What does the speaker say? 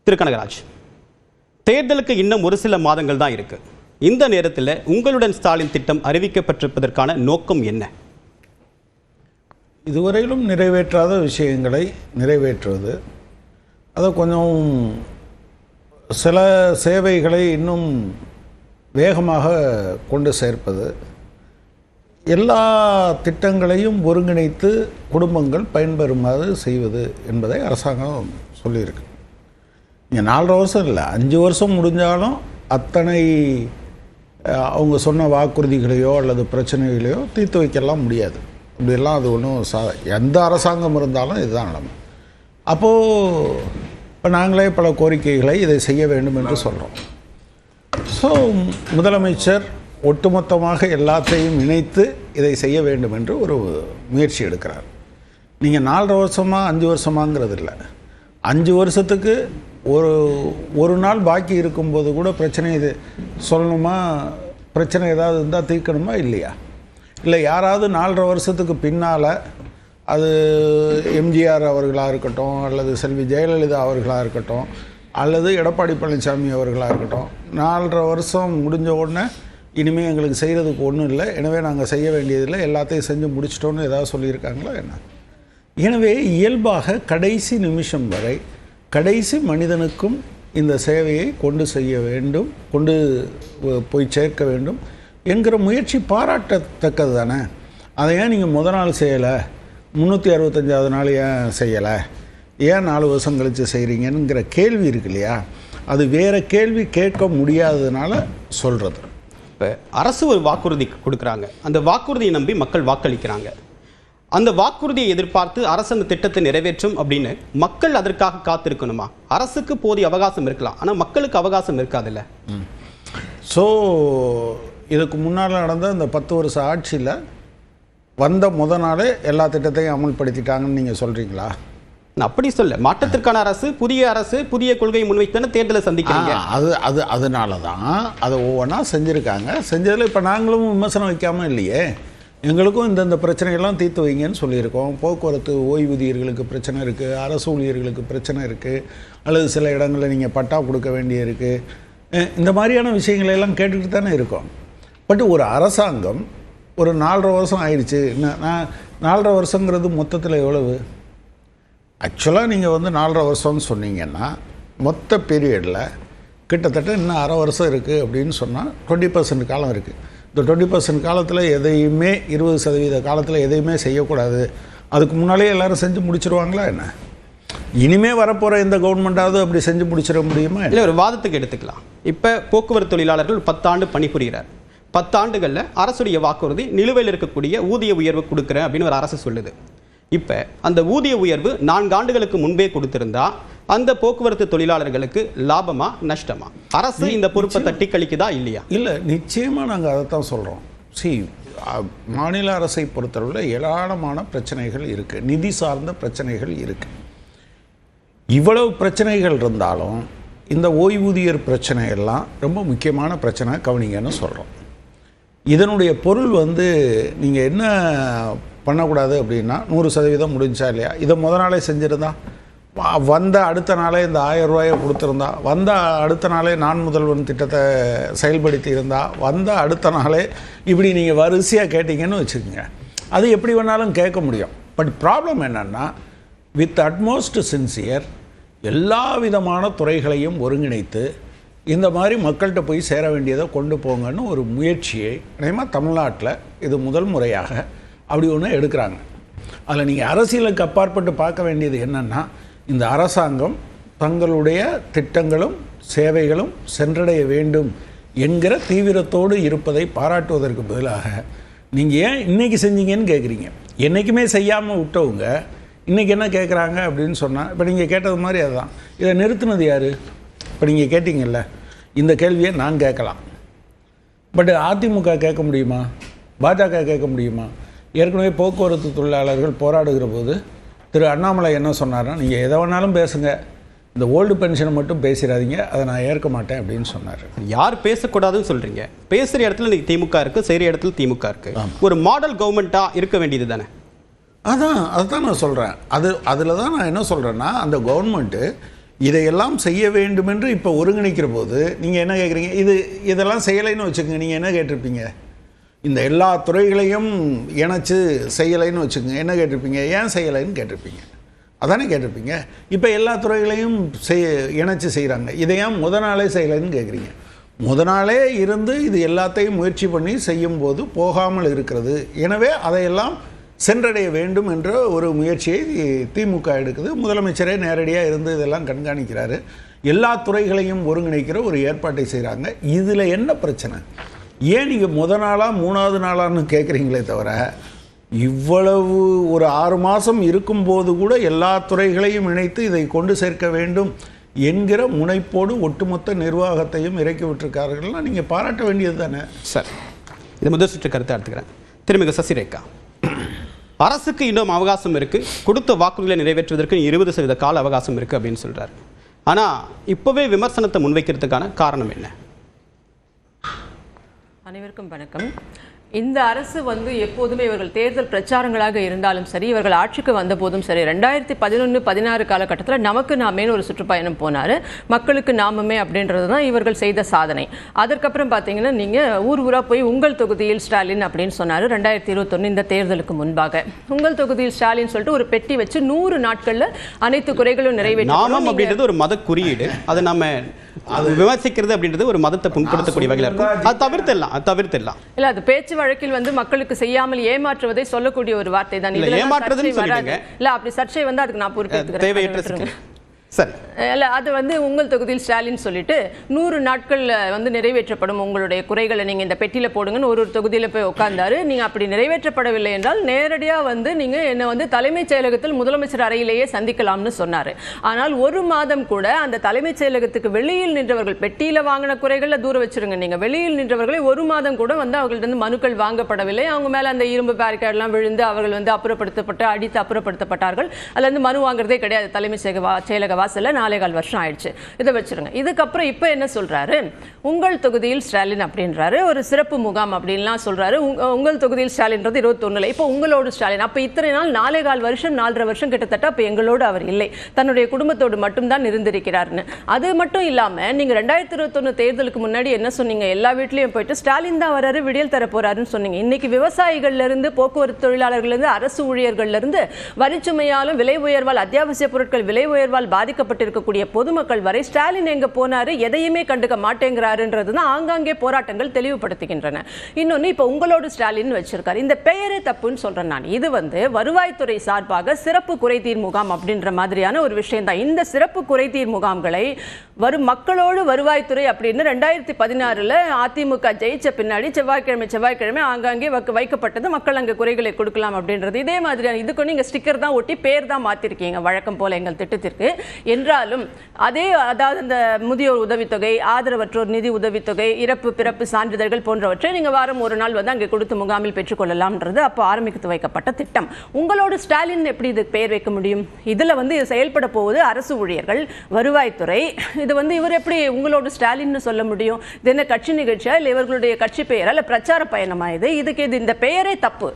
திரு கனகராஜ், தேர்தலுக்கு இன்னும் ஒரு சில மாதங்கள் தான் இருக்கு. இந்த நேரத்தில் உங்களுடன் ஸ்டாலின் திட்டம் அறிவிக்கப்பட்டிருப்பதற்கான நோக்கம் என்ன? இதுவரையிலும் நிறைவேற்றாத விஷயங்களை நிறைவேற்றுவது, அதை கொஞ்சம் சில சேவைகளை இன்னும் வேகமாக கொண்டு சேர்ப்பது, எல்லா திட்டங்களையும் ஒருங்கிணைத்து குடும்பங்கள் பயன்பெறுமாறு செய்வது என்பதை அரசாங்கம் சொல்லியிருக்கு. இங்கே 4.5 வருஷம் இல்லை, 5 வருஷம் முடிஞ்சாலும் அத்தனை அவங்க சொன்ன வாக்குறுதிகளையோ அல்லது பிரச்சனைகளையோ தீர்த்து வைக்கலாம் முடியாது. இப்படியெல்லாம் அது ஒன்றும் எந்த அரசாங்கம் இருந்தாலும் இதுதான் நிலைமை. அப்போது இப்போ நாங்களே பல கோரிக்கைகளை இதை செய்ய வேண்டும் என்று சொல்கிறோம். ஸோ முதலமைச்சர் ஒட்டுமொத்தமாக எல்லாத்தையும் இணைத்து இதை செய்ய வேண்டும் என்று ஒரு முயற்சி எடுக்கிறார். நீங்கள் 4.5 வருஷமா 5 வருஷமாங்கிறது இல்லை, 5 வருஷத்துக்கு ஒரு நாள் பாக்கி இருக்கும்போது கூட பிரச்சனை இது சொல்லணுமா, பிரச்சனை ஏதாவது இருந்தால் தீர்க்கணுமா இல்லையா? இல்லை யாராவது 4.5 வருஷத்துக்கு பின்னால், அது எம்ஜிஆர் அவர்களாக இருக்கட்டும், அல்லது செல்வி ஜெயலலிதா அவர்களாக இருக்கட்டும், அல்லது எடப்பாடி பழனிசாமி அவர்களாக இருக்கட்டும், 4.5 வருஷம் முடிஞ்ச உடனே இனிமேல் எங்களுக்கு செய்கிறதுக்கு ஒன்றும் இல்லை, எனவே நாங்கள் செய்ய வேண்டியதில்லை, எல்லாத்தையும் செஞ்சு முடிச்சிட்டோன்னு ஏதாவது சொல்லியிருக்காங்களா என்ன? எனவே இயல்பாக கடைசி நிமிஷம் வரை கடைசி மனிதனுக்கும் இந்த சேவையை கொண்டு செய்ய வேண்டும், கொண்டு போய் சேர்க்க வேண்டும் என்கிற முயற்சி பாராட்டத்தக்கது தானே. அதை ஏன் நீங்கள் முதல் நாள் செய்யலை, 365வது நாள் ஏன் செய்யலை, ஏன் 4 வருஷம் கழித்து செய்கிறீங்கங்கிற கேள்வி இருக்கு இல்லையா? அது வேறு கேள்வி கேட்க முடியாததுனால சொல்கிறது. இப்போ அரசு ஒரு வாக்குறுதி கொடுக்குறாங்க, அந்த வாக்குறுதியை நம்பி மக்கள் வாக்களிக்கிறாங்க. அந்த வாக்குறுதியை எதிர்பார்த்து அரசு அந்த திட்டத்தை நிறைவேற்றும் அப்படின்னு மக்கள் அதற்காக காத்திருக்கணுமா? அரசுக்கு போதிய அவகாசம் இருக்கலாம், ஆனால் மக்களுக்கு அவகாசம் இருக்காதுல்ல. ஸோ இதுக்கு முன்னால் நடந்த இந்த 10 வருஷ ஆட்சியில் வந்த முத நாளே எல்லா திட்டத்தையும் அமல்படுத்திட்டாங்கன்னு நீங்கள் சொல்கிறீங்களா? நான் அப்படி சொல்ல, மாற்றத்திற்கான அரசு, புதிய அரசு, புதிய கொள்கையை முன்வைத்தான தேர்தலை சந்திக்கிறாங்க. அதனால தான் அதை ஒவ்வொன்றா செஞ்சுருக்காங்க. செஞ்சதில் இப்போ நாங்களும் விமர்சனம் வைக்காமல் இல்லையே, எங்களுக்கும் இந்தந்த பிரச்சனைகள்லாம் தீர்த்து வைங்கன்னு சொல்லியிருக்கோம். போக்குவரத்து ஓய்வூதியர்களுக்கு பிரச்சனை இருக்குது, அரசு ஊழியர்களுக்கு பிரச்சனை இருக்குது, அல்லது சில இடங்களில் நீங்கள் பட்டா கொடுக்க வேண்டிய இருக்குது, இந்த மாதிரியான விஷயங்களெல்லாம் கேட்டுக்கிட்டு தானே இருக்கோம். பட் ஒரு அரசாங்கம் ஒரு 4.5 வருஷம் ஆயிடுச்சு, நான் 4.5 வருஷங்கிறது மொத்தத்தில் எவ்வளவு? ஆக்சுவலாக நீங்கள் வந்து 4.5 வருஷம்னு சொன்னீங்கன்னா மொத்த பீரியடில் கிட்டத்தட்ட இன்னும் 1/2 வருஷம் இருக்குது அப்படின்னு சொன்னால் 20% காலம் இருக்குது. இந்த 20% காலத்தில் எதையுமே, 20% காலத்தில் எதையுமே செய்யக்கூடாது, அதுக்கு முன்னாலே எல்லோரும் செஞ்சு முடிச்சிருவாங்களா என்ன? இனிமே வரப்போகிற இந்த கவர்மெண்ட்டாவது அப்படி செஞ்சு முடிச்சிட முடியுமா? இல்லை, ஒரு வாதத்துக்கு எடுத்துக்கலாம். இப்போ போக்குவரத்து தொழிலாளர்கள் 10 ஆண்டு பணிபுரிகிறார். 10 ஆண்டுகளில் அரசுடைய வாக்குறுதி நிலுவையில் இருக்கக்கூடிய ஊதிய உயர்வு கொடுக்குறேன் அப்படின்னு ஒரு அரசு சொல்லுது. இப்போ அந்த ஊதிய உயர்வு 4 ஆண்டுகளுக்கு முன்பே கொடுத்திருந்தா அந்த போக்குவரத்து தொழிலாளர்களுக்கு லாபமா நஷ்டமா? அரசு இந்த பொறுப்பை தட்டி கழிக்குதா இல்லையா? இல்லை, நிச்சயமாக நாங்கள் அதை தான் சொல்கிறோம். மாநில அரசை பொறுத்தளவில் ஏராளமான பிரச்சனைகள் இருக்குது, நிதி சார்ந்த பிரச்சனைகள் இருக்குது. இவ்வளவு பிரச்சனைகள் இருந்தாலும் இந்த ஓய்வூதியர் பிரச்சனையெல்லாம் ரொம்ப முக்கியமான பிரச்சனை, கவனிங்கன்னு சொல்கிறோம். இதனுடைய பொருள் வந்து நீங்கள் என்ன பண்ணக்கூடாது அப்படின்னா, 100% முடிஞ்சா இல்லையா? இதை முத நாளே செஞ்சுருந்தா, வந்த அடுத்த நாளே இந்த 1000 ரூபாயை கொடுத்துருந்தா, வந்த அடுத்த நாளே நான் முதல்வன் திட்டத்தை செயல்படுத்தி இருந்தா, வந்த அடுத்த நாளே இப்படி நீங்கள் வரிசையாக கேட்டிங்கன்னு வச்சுக்கோங்க, அது எப்படி வேணாலும் கேட்க முடியும். பட் ப்ராப்ளம் என்னென்னா, வித் அட்மோஸ்ட் சின்சியர் எல்லா விதமான துறைகளையும் ஒருங்கிணைத்து இந்த மாதிரி மக்கள்கிட்ட போய் சேர வேண்டியதை கொண்டு போங்கன்னு ஒரு முயற்சியை நிச்சயமாக தமிழ்நாட்டில் இது முதல் முறையாக அப்படி ஒன்று எடுக்கிறாங்க. அதில் நீங்கள் அரசியலுக்கு அப்பாற்பட்டு பார்க்க வேண்டியது என்னென்னா, இந்த அரசாங்கம் தங்களுடைய திட்டங்களும் சேவைகளும் சென்றடைய வேண்டும் என்கிற தீவிரத்தோடு இருப்பதை பாராட்டுவதற்கு பதிலாக நீங்கள் ஏன் இன்றைக்கி செஞ்சீங்கன்னு கேட்குறீங்க. என்றைக்குமே செய்யாமல் விட்டவங்க இன்றைக்கி என்ன கேட்குறாங்க அப்படின்னு சொன்னால், இப்போ நீங்கள் கேட்டது மாதிரி அதுதான். இதை நிறுத்தினது யார்? இப்போ நீங்கள் கேட்டிங்கல்ல, இந்த கேள்வியை நான் கேட்கலாம், பட் அதிமுக கேட்க முடியுமா? பாஜக கேட்க முடியுமா? ஏற்கனவே போக்குவரத்து தொழிலாளர்கள் போராடுகிற போது திரு அண்ணாமலை என்ன சொன்னார்னா, நீங்கள் எதை வேணாலும் பேசுங்க, இந்த ஓல்டு பென்ஷனை மட்டும் பேசிடாதீங்க, அதை நான் ஏற்க மாட்டேன் அப்படின்னு சொன்னார். யார் பேசக்கூடாதுன்னு சொல்கிறீங்க? பேசுகிற இடத்துல இன்றைக்கி திமுக இருக்குது, செய்கிற இடத்துல திமுக இருக்குது. ஒரு மாடல் கவர்மெண்ட்டாக இருக்க வேண்டியது தானே? அதுதான் நான் சொல்கிறேன். அதில் தான் நான் என்ன சொல்கிறேன்னா, அந்த கவர்மெண்ட்டு இதையெல்லாம் செய்ய வேண்டும் என்று இப்போ ஒருங்கிணைக்கிற போது நீங்கள் என்ன கேட்குறீங்க? இதெல்லாம் செய்யலைன்னு வச்சுக்கோங்க, நீங்கள் என்ன கேட்டிருப்பீங்க? இந்த எல்லா துறைகளையும் இணைச்சு செய்யலைன்னு வச்சுக்கோங்க, என்ன கேட்டிருப்பீங்க? ஏன் செய்யலைன்னு கேட்டிருப்பீங்க, அதானே கேட்டிருப்பீங்க. இப்போ எல்லா துறைகளையும் இணைச்சு செய்கிறாங்க, இதை ஏன் நாளே செய்யலைன்னு கேட்குறீங்க. நாளே இருந்து இது எல்லாத்தையும் முயற்சி பண்ணி செய்யும்போது போகாமல் இருக்கிறது. எனவே அதையெல்லாம் சென்றடைய வேண்டும் என்ற ஒரு முயற்சியை திமுக எடுக்குது. முதலமைச்சரே நேரடியாக இருந்து இதெல்லாம் கண்காணிக்கிறாரு. எல்லா துறைகளையும் ஒருங்கிணைக்கிற ஒரு ஏற்பாட்டை செய்கிறாங்க. இதில் என்ன பிரச்சனை? ஏன் நீங்கள் நாளா 3வது நாளான்னு கேட்குறீங்களே தவிர, இவ்வளவு ஒரு 6 மாதம் இருக்கும்போது கூட எல்லா துறைகளையும் இணைத்து இதை கொண்டு சேர்க்க வேண்டும் என்கிற முனைப்போடு ஒட்டுமொத்த நிர்வாகத்தையும் இறக்கி விட்டுருக்கார்கள்னா நீங்கள் பாராட்ட வேண்டியது தானே. சார், இது முதல் சுற்று கருத்தை எடுத்துக்கிறேன். திருமிகு சசிரேகா, அரசுக்கு இன்னும் அவகாசம் இருக்குது, கொடுத்த வாக்குறுதிகளை நிறைவேற்றுவதற்கு 20% கால அவகாசம் இருக்குது அப்படின்னு சொல்கிறார். ஆனால் இப்போவே விமர்சனத்தை முன்வைக்கிறதுக்கான காரணம் என்ன? அனைவருக்கும் வணக்கம். இந்த அரசு எப்போதுமே இவர்கள் தேர்தல் பிரச்சாரங்களாக இருந்தாலும் சரி, இவர்கள் ஆட்சிக்கு வந்த போதும் சரி, 2011-16 காலகட்டத்தில் நமக்கு நாமே ஒரு சுற்றுப்பயணம் போனார், மக்களுக்கு நாமமே அப்படின்றது தான் இவர்கள் செய்த சாதனை. அதற்கப்புறம் பார்த்தீங்கன்னா நீங்கள் ஊர் ஊராக போய் உங்கள் தொகுதியில் ஸ்டாலின் அப்படின்னு சொன்னார். 2021 இந்த தேர்தலுக்கு முன்பாக உங்கள் தொகுதியில் ஸ்டாலின் சொல்லிட்டு ஒரு பெட்டி வச்சு 100 நாட்களில் அனைத்து குறைகளும் நிறைவேற்றணும் அப்படின்றது ஒரு மத குறியீடு. அதை நம்ம விமர்சிக்கிறது அப்படின்றது ஒரு மதத்தை புண்படுத்தக்கூடிய வகையில் இருக்கும். அது தவிர்த்திடலாம். இல்ல, அது பேச்சு வழக்கில் மக்களுக்கு செய்யாமல் ஏமாற்றுவதை சொல்லக்கூடிய ஒரு வார்த்தை தான். இல்ல, அப்படி சர்ச்சை அதுக்கு நான் பொறுப்பேற்றுக்கிறேன். அது உங்கள் தொகுதியில் ஸ்டாலின் சொல்லிட்டு 100 நாட்கள் நிறைவேற்றப்படும் உங்களுடைய குறைகளை நீங்க இந்த பெட்டியில போடுங்கன்னு ஒரு தொகுதியில போய் உட்கார்ந்தாரு. நீங்க அப்படி நிறைவேற்றப்படவில்லை என்றால் நேரடியா நீங்க என்ன தலைமைச் செயலகத்தில் முதலமைச்சர் அறையிலேயே சந்திக்கலாம்னு சொன்னாரு. ஆனால் 1 மாதம் கூட அந்த தலைமைச் செயலகத்துக்கு வெளியில் நின்றவர்கள், பெட்டியில வாங்கின குறைகளை தூர வச்சிருங்க, நீங்க வெளியில் நின்றவர்களை 1 மாதம் கூட அவர்கள்ட்ட மனுக்கள் வாங்கப்படவில்லை. அவங்க மேல அந்த இரும்பு பேரிகார்ட் எல்லாம் விழுந்து அவர்கள் அப்புறப்படுத்தப்பட்டு அடித்து அப்புறப்படுத்தப்பட்டார்கள். அதுல மனு வாங்குறதே கிடையாது. தலைமைச் செயலக வாசல்ல 4.25 வருஷம் ஆயிடுச்சு. இதை வச்சிருங்க. இதுக்கப்புறம் இப்ப என்ன சொல்றாரு? உங்கள் தொகுதியில் ஸ்டாலின் அப்படின்றாரு, ஒரு சிறப்பு முகாம் அப்படின்லாம் சொல்றாரு. உங்கள் தொகுதியில் ஸ்டாலின்றது 21ல, இப்போ உங்களோட ஸ்டாலின். அப்ப இத்தனை நாள் 4.25 வருஷம் 4.5 வருஷம் கிட்டத்தட்ட அப்ப எங்களோடு அவர் இல்லை, தன்னுடைய குடும்பத்தோடு மட்டும்தான் இருந்திருக்கிறார்னு. அது மட்டும் இல்லாம நீங்க 2021 தேர்தலுக்கு முன்னாடி என்ன சொன்னீங்க? எல்லா வீட்லயும் போயிட்டு ஸ்டாலின் தான் வராரு, விடியல் தர போறாருன்னு சொன்னீங்க. இன்னைக்கு விவசாயிகள்ல இருந்து, போக்குவரத்து தொழிலாளர்கள் இருந்து, அரசு ஊழியர்கள்ல இருந்து, வரிச்சுமையாலும் விலை உயர்வால், அத்தியாவசிய பொருட்கள் விலை உயர்வால் பாதிக்கப்பட்டிருக்கக்கூடிய பொதுமக்கள் வரை ஸ்டாலின் எங்க போனாரு, எதையுமே கண்டுக்க மாட்டேங்கிறாருன்றதுதான் ஆங்காங்கே போராட்டங்கள் தெளிவுபடுத்துகின்றன. இன்னொன்னு, இப்ப உங்களோட ஸ்டாலின் வச்சிருக்காரு. இந்த பெயரே தப்புன்னு சொல்றேன் நான். இது வருவாய்த்துறை சார்பாக சிறப்பு குறைதீர் முகாம் அப்படின்ற மாதிரியான ஒரு விஷயம் தான். இந்த சிறப்பு குறைதீர் முகாம்களை வரும் மக்களோடு வருவாய்த்துறை அப்படின்னு 2016ல அதிமுக ஜெயிச்ச பின்னாடி செவ்வாய்க்கிழமை ஆங்காங்கே வைக்கப்பட்டது. மக்கள் அங்க குறைகளை கொடுக்கலாம் அப்படின்றது. இதே மாதிரியான இதுக்கு நீங்க ஸ்டிக்கர் தான் ஒட்டி பேர் தான் மாத்திருக்கீங்க வழக்கம் போல எங்கள் திட்டத்திற்கு. என்றாலும் அதாவது இந்த முதியோர் உதவித்தொகை, ஆதரவற்றோர் நிதி உதவித்தொகை, இறப்பு பிறப்பு சான்றிதழ்கள் போன்றவற்றை நீங்க வாரம் ஒரு நாள் அங்கே கொடுத்து முகாமில் பெற்றுக்கொள்ளலாம்ன்றது அப்போ ஆரம்பித்து வைக்கப்பட்ட திட்டம். உங்களோட ஸ்டாலின் எப்படி இது பெயர் வைக்க முடியும்? இதுல செயல்பட போவது அரசு ஊழியர்கள், வருவாய்த்துறை. இது இவர் எப்படி உங்களோட ஸ்டாலின் சொல்ல முடியும்? இது என்ன கட்சி நிகழ்ச்சியா, இல்லை இவர்களுடைய கட்சி பெயரா, இல்லை பிரச்சார பயணமா? இதுக்கு இந்த பெயரே தப்பு.